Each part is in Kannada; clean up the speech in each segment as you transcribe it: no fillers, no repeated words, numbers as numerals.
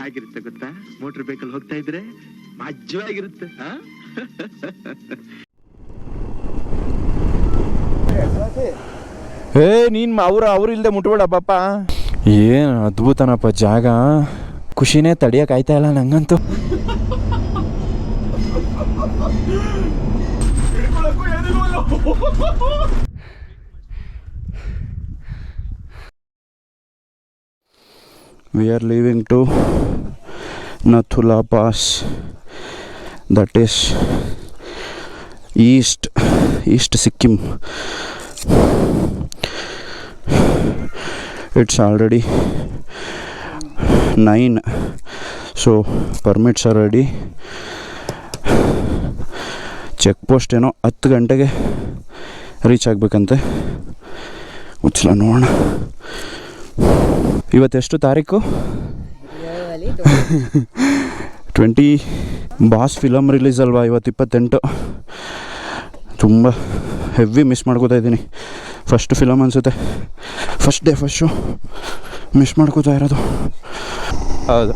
ಹೇಗಿರುತ್ತೆ ಗೊತ್ತಾ? ಮೋಟರ್ ಬೈಕಲ್ಲಿ ಹೋಗ್ತಾ ಇದ್ರೆ ಮಜ್ಜವಾಗಿರುತ್ತೆ. ನೀನ್ ಅವ್ರು ಇಲ್ದೆ ಮುಟ್ಬೇಡ ಪಾಪ. ಏನು ಅದ್ಭುತನಪ್ಪ ಜಾಗ, ಖುಷಿನೇ ತಡಿಯಕ್ ಆಯ್ತಾ ಇಲ್ಲ ನಂಗಂತೂ. We are leaving to Nathula Pass, that is East Sikkim. It's already 9, so permits are ready. Check post ಏನೋ 10 ಗಂಟೆಗೆ ರೀಚ್ ಆಗಬೇಕಂತೆ. ಮುಚ್ಚಲ ನೋಡೋಣ. ಇವತ್ತೆಷ್ಟು ತಾರೀಕು? 20. ಬಾಸ್ ಫಿಲಮ್ ರಿಲೀಸ್ ಅಲ್ವಾ ಇವತ್ತು 28. ತುಂಬ ಹೆವಿ ಮಿಸ್ ಮಾಡ್ಕೋತಾ ಇದ್ದೀನಿ. ಫಸ್ಟ್ ಫಿಲಮ್ ಅನಿಸುತ್ತೆ, ಫಸ್ಟ್ ಶೋ ಮಿಸ್ ಮಾಡ್ಕೋತಾ ಇರೋದು. ಹೌದು,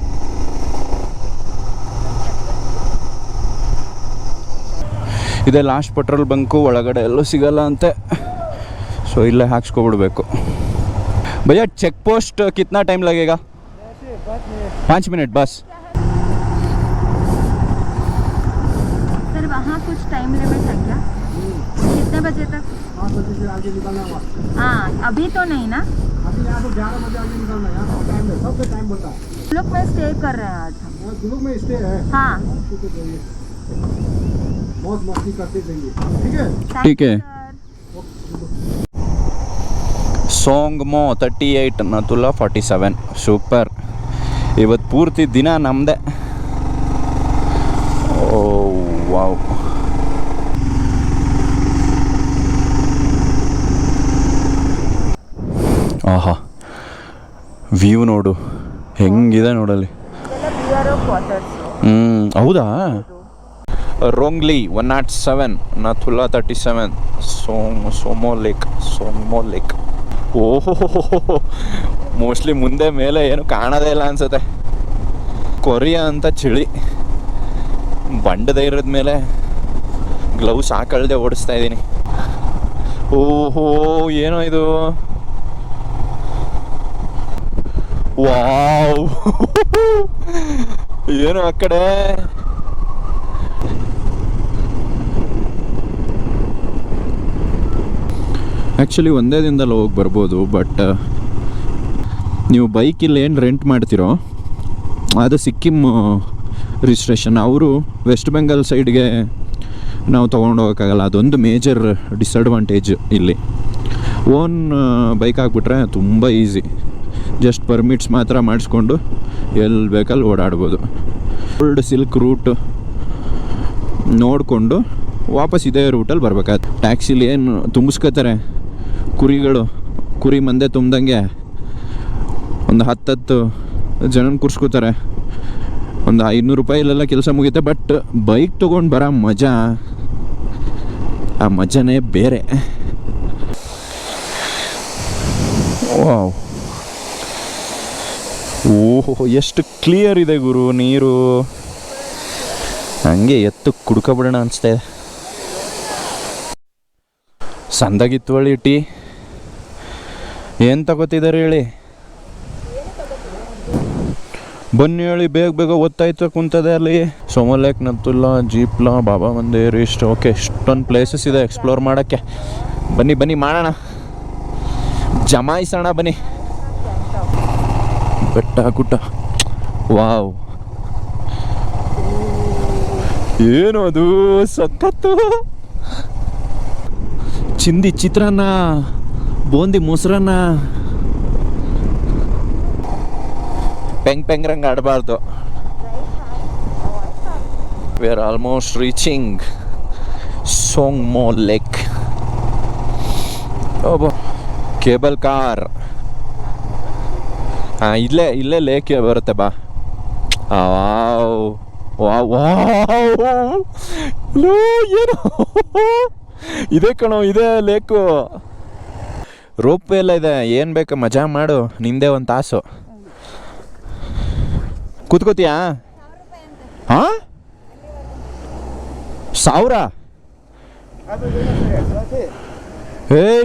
ಇದೇ ಲಾಸ್ಟ್ ಪೆಟ್ರೋಲ್ ಬಂಕು. ಒಳಗಡೆ ಎಲ್ಲೂ ಸಿಗಲ್ಲ ಅಂತೆ, ಸೊ ಇಲ್ಲೇ ಹಾಕ್ಸ್ಕೊಬಿಡ್ಬೇಕು. भैया चेक पोस्ट कितना टाइम लगेगा? 5 मिनट बस. सर वहाँ कुछ टाइम लिमिट है क्या? कितने बजे तक? 5 बजे से आगे निकलना हुआ। हाँ अभी तो नहीं ना? अभी यहाँ से 11 बजे आगे निकलना है। यहाँ टाइम है, सबसे टाइम बोलता है। लोग में स्टे कर रहे हैं आज हम। गुलुक में स्टे है। हाँ मौज मस्ती करते जाएंगे, ठीक है? ठीक है. ಸೋಂಗ್ಮೋ 38, ನಥುಲಾ 47. ಸೂಪರ್. ಇವತ್ತು ಪೂರ್ತಿ ದಿನ ನಮ್ಮದೇ. ಓ ವಾವ್. ಆಹಾ, ವ್ಯೂ ನೋಡು ಹೆಂಗಿದೆ ನೋಡಲ್ಲಿ. ಹೌದಾ? ರೋಂಗ್ಲಿ 107, ನಥುಲಾ 37, ಸೋಂಗ್ಮೋ ಲೇಕ್. ಓಹೋ, ಮೋಸ್ಟ್ಲಿ ಮುಂದೆ ಮೇಲೆ ಏನು ಕಾಣೋದೇ ಇಲ್ಲ ಅನ್ಸುತ್ತೆ. ಕೊರಿಯಾ ಅಂತ ಚಳಿ, ಬಂಡದೇ ಇರೋದ ಮೇಲೆ ಗ್ಲೌಸ್ ಹಾಕಳ್ದೆ ಓಡಿಸ್ತಾ ಇದ್ದೀನಿ. ಓಹೋ, ಏನೋ ಇದು, ವಾವ್. ಏನು ಆ ಕಡೆ ಆ್ಯಕ್ಚುಲಿ ಒಂದೇ ದಿನದಲ್ಲಿ ಹೋಗಿ ಬರ್ಬೋದು. ಬಟ್ ನೀವು ಬೈಕಿಲ್ಲಿ ಏನು ರೆಂಟ್ ಮಾಡ್ತೀರೋ ಅದು ಸಿಕ್ಕಿಮ್ ರಿಜಿಸ್ಟ್ರೇಷನ್. ಅವರು ವೆಸ್ಟ್ ಬೆಂಗಾಲ್ ಸೈಡ್ಗೆ ನಾವು ತೊಗೊಂಡು ಹೋಗೋಕ್ಕಾಗಲ್ಲ. ಅದೊಂದು ಮೇಜರ್ ಡಿಸಡ್ವಾಂಟೇಜ್ ಇಲ್ಲಿ. ಓನ್ ಬೈಕ್ ಹಾಕ್ಬಿಟ್ರೆ ತುಂಬ ಈಸಿ. ಜಸ್ಟ್ ಪರ್ಮಿಟ್ಸ್ ಮಾತ್ರ ಮಾಡಿಸ್ಕೊಂಡು ಎಲ್ಲಿ ಬೇಕಲ್ಲಿ ಓಡಾಡ್ಬೋದು. ಓಲ್ಡ್ ಸಿಲ್ಕ್ ರೂಟ್ ನೋಡಿಕೊಂಡು ವಾಪಸ್ ಇದೇ ರೂಟಲ್ಲಿ ಬರ್ಬೇಕಾಯ್ತು. ಟ್ಯಾಕ್ಸಿಲಿ ಏನು ತುಂಬಿಸ್ಕೋತಾರೆ, ಕುರಿ ಮಂದೆ ತುಂಬ್ದಂಗೆ ಒಂದು 10 ಜನ ಕೂರಿಸ್ಕೋತಾರೆ. ಒಂದು 500 ರೂಪಾಯಿಲೆಲ್ಲ ಕೆಲಸ ಮುಗಿಯುತ್ತೆ. ಬಟ್ ಬೈಕ್ ತೊಗೊಂಡು ಬರೋ ಮಜಾ, ಆ ಮಜಾನೇ ಬೇರೆ. ವಾವ್, ಓಹೋ ಎಷ್ಟು ಕ್ಲಿಯರ್ ಇದೆ ಗುರು ನೀರು. ಹಂಗೆ ಎತ್ತು ಕುಡ್ಕೊಬಿಡೋಣ ಅನಿಸ್ತಾ ಇದೆ. ಸಂದಾಗಿತ್ತು ಒಳ್ಳೆ ಟೀ. ಏನು ತಗೋತಿದ್ದಾರೆ ಹೇಳಿ? ಬನ್ನಿ ಹೇಳಿ, ಬೇಗ ಓದ್ತಾಯಿತ್ತು ಕುಂತದೆ ಅಲ್ಲಿ. ಸೋಮೋ ಲೇಕ್, ನಥುಲಾ, ಜೀಪ್ಲಾ, ಬಾಬಾ ಮಂದಿರ್, ಇಷ್ಟು. ಓಕೆ, ಇಷ್ಟೊಂದು ಪ್ಲೇಸಸ್ ಇದೆ ಎಕ್ಸ್ಪ್ಲೋರ್ ಮಾಡೋಕ್ಕೆ. ಬನ್ನಿ ಮಾಡೋಣ, ಜಮಾಯಿಸೋಣ ಬನ್ನಿ. ಬೆಟ್ಟ ಗುಡ್ಡ, ವಾವ್, ಏನು ಅದು ಸಖತ್ತು. ಚಿಂದಿ ಚಿತ್ರಾನ್ನ, ಬೂಂದಿ ಮೊಸರನ್ನ, ಪೆಂಗ್ ರಂಗ್ ಆಡಬಾರ್ದು. We are almost reaching Tsomgo lake. Cable car. ಇಲ್ಲೇ ಲೇಕ್ ಬರುತ್ತೆ ಬಾ. ಏನು ಇದೆ ಕಣೋ, ಇದೆ ಲೇಕು. ರೋಪ್ ಎಲ್ಲ ಇದೆ. ಏನು ಬೇಕು ಮಜಾ ಮಾಡು, ನಿಂದೆ ಒಂದು ತಾಸು. ಕೂತ್ಕೋತೀಯಾ? ಹಾಂ, 1000?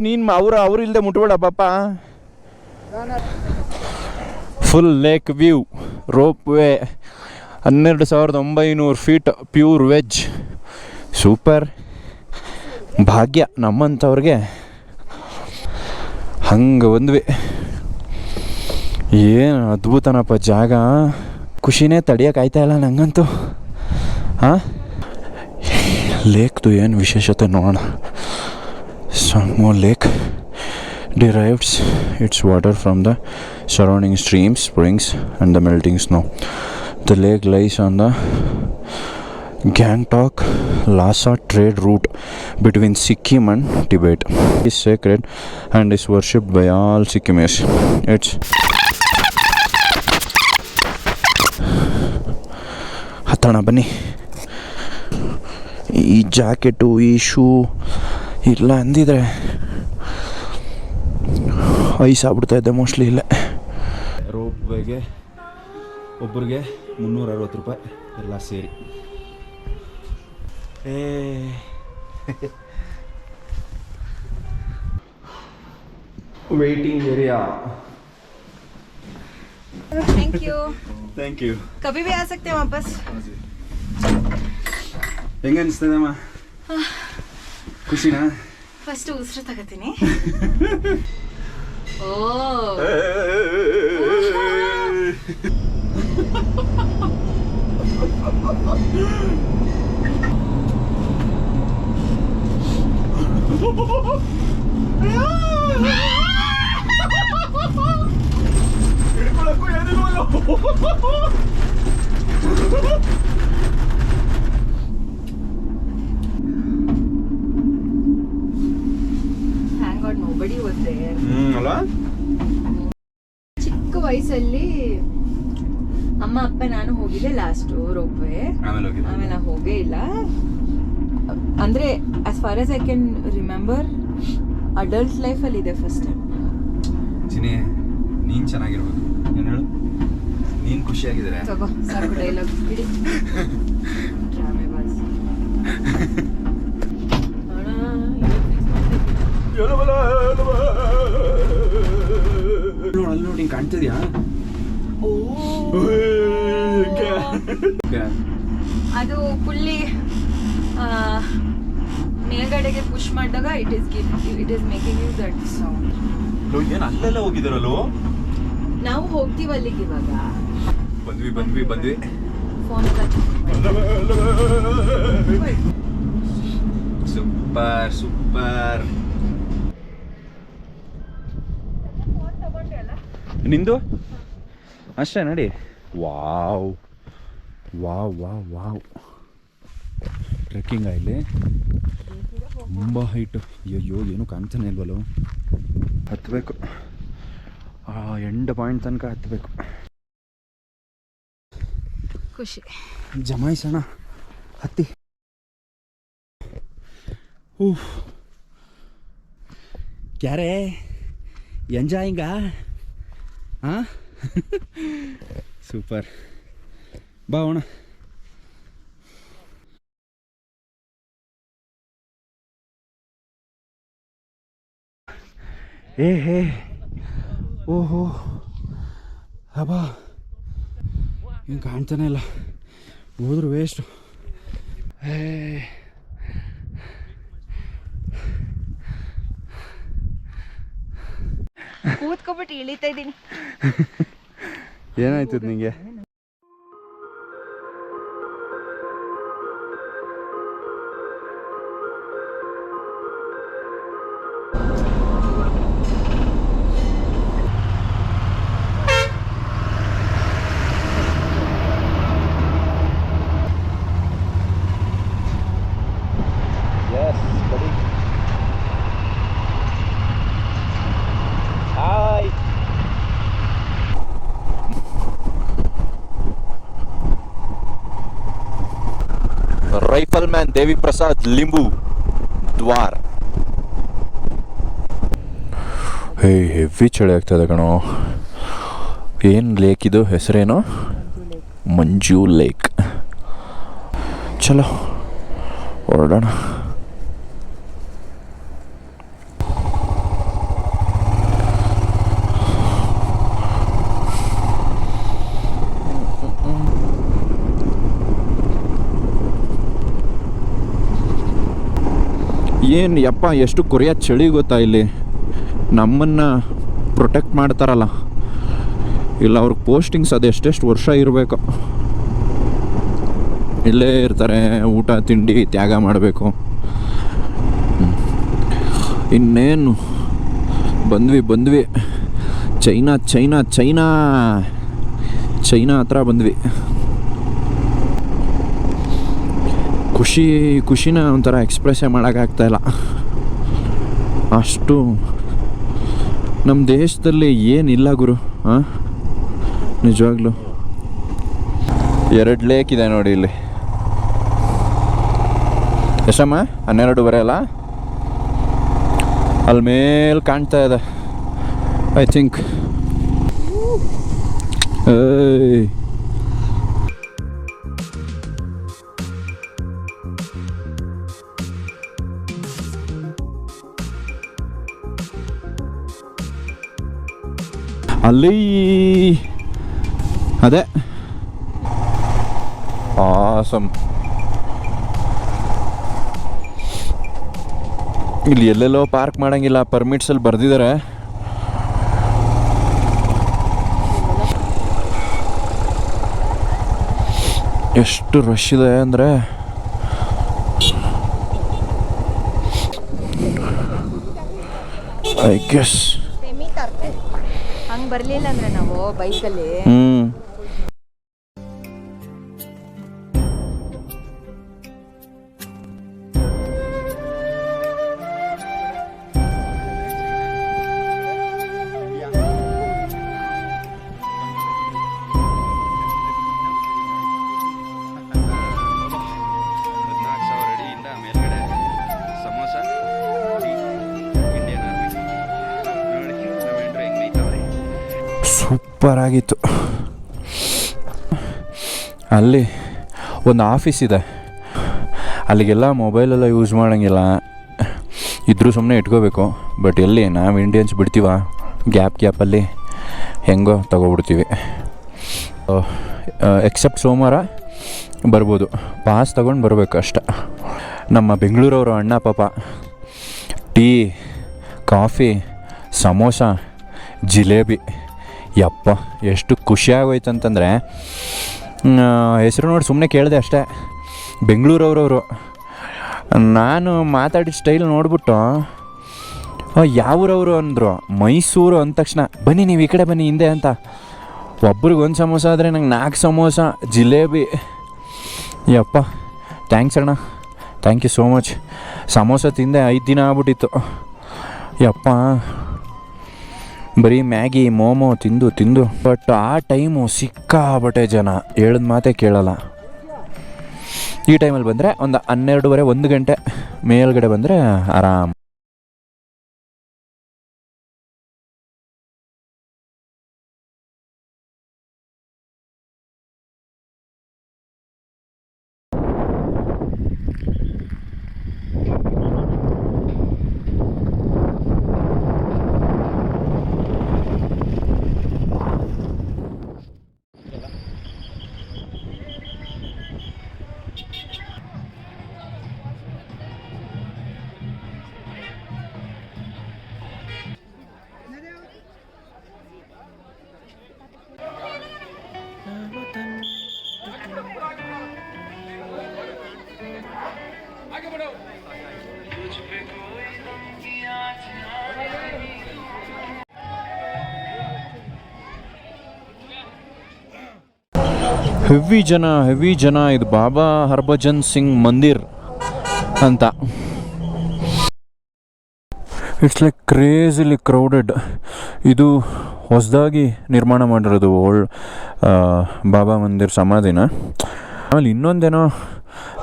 ನೀನು ಅವ್ರು ಇಲ್ಲದೆ ಮುಟ್ಬೇಡ ಪಾಪ. Full lake view, rope way, 12,900 feet, pure veg. Super. ಭಾಗ್ಯ ನಮ್ಮಂಥವ್ರಿಗೆ ಹಂಗೆ ಬಂದ್ವಿ. ಏನು ಅದ್ಭುತನಪ್ಪ ಜಾಗ, ಖುಷಿನೇ ತಡಿಯೋಕ್ಕಾಯ್ತಾ ಇಲ್ಲ ನಂಗಂತೂ. ಹಾಂ, ಲೇಕ್ದು ಏನು ವಿಶೇಷತೆ ನೋಡೋಣ. Sangmo Lake derives its water from the surrounding streams, springs and the melting snow. The lake lies on the Gangtok-Lhasa trade route between Sikkim and Tibet. It is sacred and is worshipped by all Sikkimis. It's ಹತ್ತೋಣ ಬನ್ನಿ. ಈ ಜಾಕೆಟು, ಈ ಶೂ ಇಲ್ಲ ಅಂದಿದ್ರೆ ಐಸಾಗ್ಬಿಡ್ತಾ ಇದ್ದೆ ಮೋಸ್ಟ್ಲಿ. ಇಲ್ಲೇ ರೋಪ್ ವೇಗೆ ಒಬ್ಬರಿಗೆ 360 ರೂಪಾಯಿ ಎಲ್ಲ ಸೇರಿ. Waiting area. Thank you. Thank you. कभी भी आ सकते हैं वापस. ಹೆಂಗೆ ಅನಿಸ್ತದಮ್ಮ? ಖುಷಿನಾ? ಫಸ್ಟ್ ಉಸಿರು ತಗೋತೀನಿ. ಓ nobody was there. ಅಲ್ಲ, ಚಿಕ್ಕ ವಯಸ್ಸಲ್ಲಿ ಅಮ್ಮ ಅಪ್ಪ ನಾನು ಹೋಗಿದ್ದೆ ಲಾಸ್ಟ್ ರೋಪ್ವೇ. ಆಮೇಲೆ ನಾ ಹೋಗೇ ಇಲ್ಲ. ಅಂದ್ರೆ as far as I can remember adult ಲೈಫಲ್ಲಿ ಇದೆ ಫಸ್ಟ್ ಟೈಮ್. ಚಿನಿ, ನೀನು ಚೆನ್ನಾಗಿರ್ಬೇಕು. ಏನು ಹೇಳು, ನೀನು ಖುಷಿಯಾಗಿದ್ರೆ ತಗೋ ಸಾಕು ಡೈಲಾಗ್ ಬಿಡಿ. Drama boss. ಅಲ್ಲಿ ನೋಡಿ ಕಾಣ್ತಿದ್ಯಾ? ಅದು ಫುಲ್ಲಿ ಮೇಲ್ಗಡೆಗೆ ಪುಷ್ ಮಾಡಿದಾಗ it is making you that sound. ಏನು ಅಲ್ಲೆಲ್ಲ ಹೋಗಿದಾರಲ್ಲೋ? ನಾವು ಹೋಗ್ತೀವಿ ಅಲ್ಲಿಗೆ ಇವಾಗ. ಬಂದ್ವಿ. Phone super. ನಿಂದು ಅಷ್ಟೇ ನೋಡಿ. ವಾವ್ ಟ್ರೆಕ್ಕಿಂಗ್ ಇಲ್ಲಿ ತುಂಬ ಹೈಟು. ಅಯ್ಯೋ ಏನು ಕಾಣ್ತಾನೆ ಇಲ್ವಲ್ಲೋ. ಹತ್ತಬೇಕು, ಆ ಎಂಡ್ ಪಾಯಿಂಟ್ ತನಕ ಹತ್ತಬೇಕು. ಖುಷಿ ಜಮಾಯಿಸೋಣ, ಹತ್ತಿ. ಕ್ಯಾರೇ ಎಂಜಾಯಿಂಗಾ? ಹಾಂ, ಸೂಪರ್. ಬಾ ಅಣ್ಣ. ಹೇ ಓಹೋ ಹಬ್ಬ, ಏನು ಕಾಣ್ತಾನೆ ಇಲ್ಲ. ಹೋದ್ರು ವೇಸ್ಟು. ಕೂತ್ಕೊಬಿಟ್ಟು ಇಳಿತಾ ಇದ್ದೀನಿ. ಏನಾಯ್ತದ ನಿಂಗೆ? ರೈಫಲ್ಮ್ಯಾನ್ ದೇವಿ ಪ್ರಸಾದ್ ಲಿಂಬು ದ್ವಾರ್. ಹೆವಿ ಚಳಿ ಆಗ್ತದೆ ಕಣೋ. ಏನು ಲೇಕ್ ಇದು? ಹೆಸರೇನು? ಮಂಜು ಲೇಕ್. ಚಲೋ ಹೊರಡೋಣ. ಏನು ಯಪ್ಪ ಎಷ್ಟು ಕೊರಿಯ ಚಳಿ ಗೊತ್ತಾ ಇಲ್ಲಿ. ನಮ್ಮನ್ನು ಪ್ರೊಟೆಕ್ಟ್ ಮಾಡ್ತಾರಲ್ಲ, ಇಲ್ಲ ಅವ್ರಿಗೆ ಪೋಸ್ಟಿಂಗ್ಸ್ ಅದು ಎಷ್ಟೆಷ್ಟು ವರ್ಷ ಇರಬೇಕು, ಇಲ್ಲೇ ಇರ್ತಾರೆ, ಊಟ ತಿಂಡಿ ತ್ಯಾಗ ಮಾಡಬೇಕು. ಇನ್ನೇನು ಬಂದ್ವಿ ಚೈನಾ ಚೈನಾ ಚೈನಾ ಚೈನಾ ಹತ್ರ ಬಂದ್ವಿ. ಖುಷಿನ ಒಂಥರ ಎಕ್ಸ್ಪ್ರೆಸ್ಸೇ ಮಾಡೋಕ್ಕಾಗ್ತಾಯಿಲ್ಲ. ಅಷ್ಟು ನಮ್ಮ ದೇಶದಲ್ಲಿ ಏನಿಲ್ಲ ಗುರು. ಹಾಂ, ನಿಜವಾಗ್ಲೂ 2 ಲೇಕ್ ಇದೆ ನೋಡಿ ಇಲ್ಲಿ. ಎಷ್ಟಮ್ಮ? 12 ಅಲ್ಲ? ಅಲ್ಲಿ ಮೇಲೆ ಕಾಣ್ತಾ ಇದೆ ಐ ಥಿಂಕ್. ಅಲ್ಲಿ ಅದೇ ಆಸಮ್. ಇಲ್ಲಿ ಎಲ್ಲೆಲ್ಲೋ ಪಾರ್ಕ್ ಮಾಡೋಂಗಿಲ್ಲ, ಪರ್ಮಿಟ್ಸಲ್ಲಿ ಬರೆದಿದ್ದಾರೆ. ಎಷ್ಟು ರಶ್ ಇದೆ ಅಂದರೆ ಐ ಗೆಸ್. ಹಂಗೆ ಬರಲಿಲ್ಲ ಅಂದರೆ ನಾವು ಬೈಕಲ್ಲಿ ಸೂಪರ್ ಆಗಿತ್ತು. ಅಲ್ಲಿ ಒಂದು ಆಫೀಸ್ ಇದೆ, ಅಲ್ಲಿಗೆಲ್ಲ ಮೊಬೈಲೆಲ್ಲ ಯೂಸ್ ಮಾಡೋಂಗಿಲ್ಲ, ಇದ್ರೂ ಸುಮ್ಮನೆ ಇಟ್ಕೋಬೇಕು. ಬಟ್ ಎಲ್ಲಿ ನಾವು ಇಂಡಿಯನ್ಸ್ ಬಿಡ್ತೀವ, ಗ್ಯಾಪಲ್ಲಿ ಹೆಂಗೋ ತಗೊಬಿಡ್ತೀವಿ. ಎಕ್ಸೆಪ್ಟ್ ಸೋಮವಾರ ಬರ್ಬೋದು, ಪಾಸ್ ತೊಗೊಂಡು ಬರಬೇಕು ಅಷ್ಟೆ. ನಮ್ಮ ಬೆಂಗಳೂರವರು ಅಣ್ಣ ಪಾಪ ಟೀ, ಕಾಫಿ, ಸಮೋಸ, ಜಿಲೇಬಿ, ಯಪ್ಪ ಎಷ್ಟು ಖುಷಿಯಾಗೋಯ್ತಂತಂದರೆ ಹೆಸರು ನೋಡಿ ಸುಮ್ಮನೆ ಕೇಳಿದೆ ಅಷ್ಟೇ. ಬೆಂಗಳೂರವ್ರವರು. ನಾನು ಮಾತಾಡಿದ ಸ್ಟೈಲ್ ನೋಡ್ಬಿಟ್ಟು ಯಾವೂರವರು ಅಂದರು. ಮೈಸೂರು ಅಂದ ತಕ್ಷಣ ಬನ್ನಿ ನೀವು ಈ ಕಡೆ ಬನ್ನಿ ಹಿಂದೆ ಅಂತ. ಒಬ್ರಿಗೊಂದು ಸಮೋಸ ಆದರೆ ನಂಗೆ 4 ಸಮೋಸ, ಜಿಲೇಬಿ. ಯಪ್ಪ ಥ್ಯಾಂಕ್ಸ್ ಅಣ್ಣ, thank you so much. Samosa ತಿಂದೆ 5 ದಿನ ಆಗ್ಬಿಟ್ಟಿತ್ತು. ಯಪ್ಪ ಬರೀ ಮ್ಯಾಗಿ ಮೋಮೋ ತಿಂದು ಬಟ್ ಆ ಟೈಮು ಸಿಕ್ಕಾಬಟ್ಟೆ ಜನ, ಹೇಳಿದ ಮಾತೇ ಕೇಳಲ್ಲ. ಈ ಟೈಮಲ್ಲಿ ಬಂದರೆ ಒಂದು 12:30 1 ಗಂಟೆ ಮೇಲ್ಗಡೆ ಬಂದರೆ ಆರಾಮ್. ಹೆವಿ ಜನ. ಇದು ಬಾಬಾ ಹರ್ಭಜನ್ ಸಿಂಗ್ ಮಂದಿರ್ ಅಂತ. It's like crazily crowded. ಇದು ಹೊಸದಾಗಿ ನಿರ್ಮಾಣ ಮಾಡಿರೋದು ಓಲ್ಡ್ ಬಾಬಾ ಮಂದಿರ್ ಸಮಾಧಿನ. ಆಮೇಲೆ ಇನ್ನೊಂದೇನೋ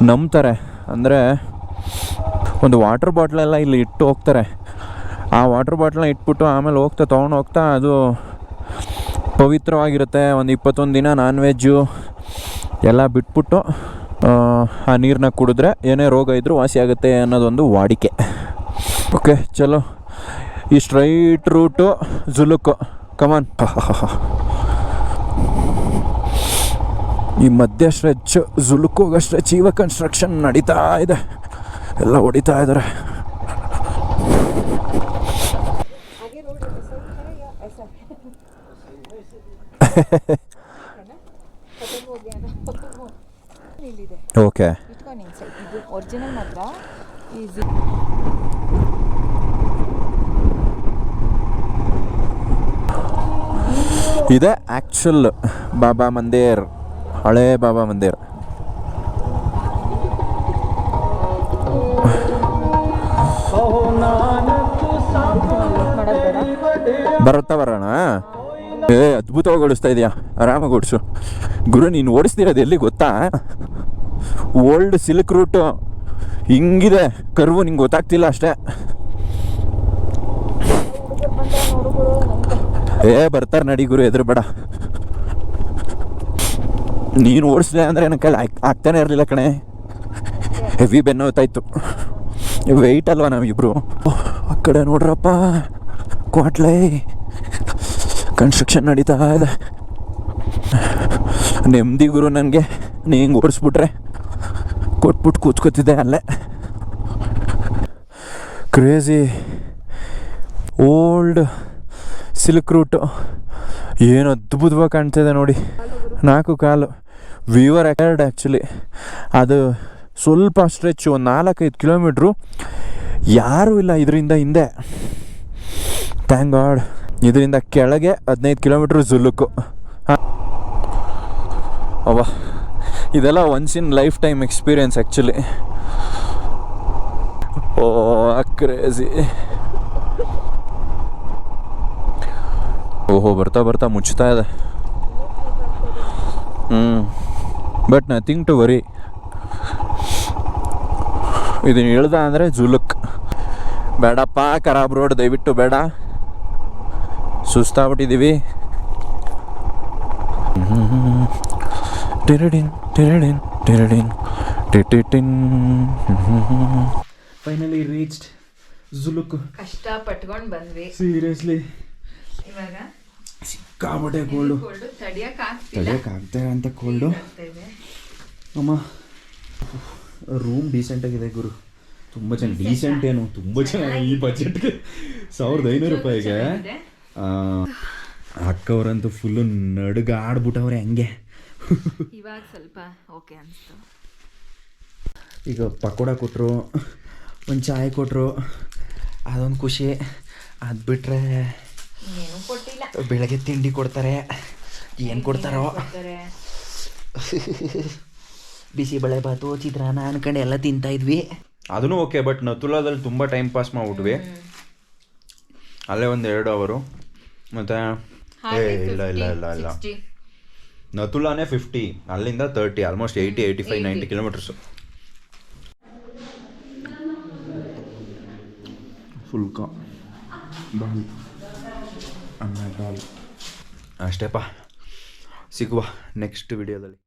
ನಂಬ್ತಾರೆ ಅಂದರೆ, ಒಂದು ವಾಟರ್ ಬಾಟ್ಲೆಲ್ಲ ಇಲ್ಲಿ ಇಟ್ಟು ಹೋಗ್ತಾರೆ. ಆ ವಾಟರ್ ಬಾಟ್ಲನ್ನ ಇಟ್ಬಿಟ್ಟು ಆಮೇಲೆ ತೊಗೊಂಡು ಹೋಗ್ತಾ ಅದು ಪವಿತ್ರವಾಗಿರುತ್ತೆ. ಒಂದು 21 ದಿನ ನಾನ್ ವೆಜ್ಜು ಎಲ್ಲ ಬಿಟ್ಬಿಟ್ಟು ಆ ನೀರನ್ನ ಕುಡಿದ್ರೆ ಏನೇ ರೋಗ ಇದ್ದರೂ ವಾಸಿ ಆಗುತ್ತೆ ಅನ್ನೋದೊಂದು ವಾಡಿಕೆ. ಓಕೆ ಚಲೋ, ಈ ಸ್ಟ್ರೈಟ್ ರೂಟು ಜುಲುಕು, ಕಮಾನ್. ಈ ಮಧ್ಯ ಸ್ಟ್ರೆಚ್ ಜುಲುಕ್ ಹೋಗೋ ಸ್ಟ್ರೆಚ್ ಇವಾಗ ಕನ್ಸ್ಟ್ರಕ್ಷನ್ ನಡೀತಾ ಇದೆ, ಎಲ್ಲ ಹೊಡಿತಾ ಇದ್ದಾರೆ. ಓಕೆ, ಒರಿಜಿನಲ್ ಮಾತ್ರ ಇದೆ ಆ್ಯಕ್ಚುಲ್ ಬಾಬಾ ಮಂದಿರ್, ಹಳೇ ಬಾಬಾ ಮಂದಿರ್. ಬರೋಣ. ಅದ್ಭುತವಾಗಿ ಓಡಿಸ್ತಾ ಇದೆಯಾ, ಆರಾಮಾಗಿ ಓಡಿಸು ಗುರು. ನೀನು ಓಡಿಸ್ತಿರೋದು ಎಲ್ಲಿ ಗೊತ್ತಾ? ಓಲ್ಡ್ ಸಿಲ್ಕ್ ರೂಟು ಹಿಂಗಿದೆ ಕರ್ವು, ನಿಂಗೆ ಗೊತ್ತಾಗ್ತಿಲ್ಲ ಅಷ್ಟೇ. ಬರ್ತಾರೆ ನಡಿ ಗುರು, ಎದುರು ಬೇಡ. ನೀನು ಓಡಿಸ್ದೆ ಅಂದರೆ ನನ್ನ ಕೈಲಿ ಆಗ್ತಾನೆ ಇರಲಿಲ್ಲ ಕಣೆ, ಹೆವಿ ಬೆನ್ನು ಹೊತ್ತಾಯ್ತು. ವೆಯ್ಟ್ ಅಲ್ವಾ ನಾವಿಬ್ರು. ಆ ಕಡೆ ನೋಡ್ರಪ್ಪ, ಕ್ವಾಟ್ಲೈ ಕನ್ಸ್ಟ್ರಕ್ಷನ್ ನಡೀತಾ ಇದೆ. ನೆಮ್ಮದಿ ಗುರು ನನಗೆ, ನೀ ಹಿಂಗೆ ಓಡಿಸ್ಬಿಟ್ರೆ ಕೊಟ್ಬಿಟ್ಟು ಕೂತ್ಕೋತಿದ್ದೆ ಅಲ್ಲೇ. ಕ್ರೇಜಿ ಓಲ್ಡ್ ಸಿಲ್ಕ್ ರೂಟು, ಏನು ಅದ್ಭುತವಾಗಿ ಕಾಣ್ತಿದೆ ನೋಡಿ. 4 ಕಾಲು ವಿವರ್ ರೆಕಾರ್ಡ್ ಆ್ಯಕ್ಚುಲಿ. ಅದು ಸ್ವಲ್ಪ ಸ್ಟ್ರೆಚ್, ಒಂದು 4-5 ಕಿಲೋಮೀಟ್ರು ಯಾರೂ ಇಲ್ಲ ಇದರಿಂದ ಹಿಂದೆ. Thank God. ಇದರಿಂದ ಕೆಳಗೆ 15 ಕಿಲೋಮೀಟ್ರ್ ಜುಲುಕು. ಅವ್ವ, ಇದೆಲ್ಲ once in life time experience actually. Oh crazy. ಓಹೋ, ಬರ್ತಾ ಬರ್ತಾ ಮುಚ್ತಾ ಇದೆ. But nothing to worry. ಇದನ್ನು ಹೇಳ್ದ ಅಂದರೆ ಜುಲುಕ್. ಬೇಡಪ್ಪ ಖರಾಬ್ ರೋಡ್, ದಯವಿಟ್ಟು ಬೇಡ, ಸುಸ್ತಾಗ್ಬಿಟ್ಟಿದ್ದೀವಿ. Finally reached ಜುಲುಕ್. ಕಷ್ಟ ಪಟ್ಕೊಂಡು ಬಂದ್ವಿ ಸೀರಿಯಸ್ಲಿ. ಇವಾಗ ಸಿಕ್ಕಾಬಟ್ಟೆ ಕೋಲ್ಡು, ತಡಿಯೋಕ್ಕಾಗ್ತಾ ಅಂತ ಕೋಲ್ಡು. ಅಮ್ಮ ರೂಮ್ ಡೀಸೆಂಟಾಗಿದೆ ಗುರು, ತುಂಬ ಚೆನ್ನಾಗಿ. ಡೀಸೆಂಟ್ ಏನು, ತುಂಬ ಚೆನ್ನಾಗಿ. ಈ ಬಜೆಟ್ಗೆ 1500 ರೂಪಾಯಿಗೆ ಅಕ್ಕವ್ರಂತೂ ಫುಲ್ಲು ನಡುಗಾಡ್ಬಿಟ್ಟವ್ರೆ ಹಂಗೆ. ಇವಾಗ ಸ್ವಲ್ಪ ಓಕೆ ಅನಿಸ್ತು. ಈಗ ಪಕೋಡ ಕೊಟ್ಟರು, ಒಂದು ಚಾಯ್ ಕೊಟ್ಟರು, ಅದೊಂದು ಖುಷಿ. ಅದು ಬಿಟ್ಟರೆ ಏನು ಕೊಟ್ಟಿಲ್ಲ. ಬೆಳಗ್ಗೆ ತಿಂಡಿ ಕೊಡ್ತಾರೆ, ಏನು ಕೊಡ್ತಾರೋ. ಬಿಸಿಬೇಳೆ ಬಾತು, ಚಿತ್ರಾನ್ನ ಅನ್ಕೊಂಡು ಎಲ್ಲ ತಿಂತಾಯಿದ್ವಿ. ಅದೂ ಓಕೆ. ಬಟ್ ನತುಲಾದಲ್ಲಿ ತುಂಬ ಟೈಮ್ ಪಾಸ್ ಮಾಡಿಬಿಟ್ವಿ. ಅಲ್ಲೇ ಒಂದು 2 ಅವರು. ಮತ್ತು ಇಲ್ಲ ನತುಲಾನೇ 50, ಅಲ್ಲಿಂದ 30, ಆಲ್ಮೋಸ್ಟ್ 80, 85, 90 ಕಿಲೋಮೀಟರ್ಸು. ಫುಲ್ಕ ಬಾಲ್, ಅನ್ನ ಬಾಲ್ ಅಷ್ಟೇಪ್ಪ. ಸಿಗುವ ನೆಕ್ಸ್ಟ್ ವಿಡಿಯೋದಲ್ಲಿ.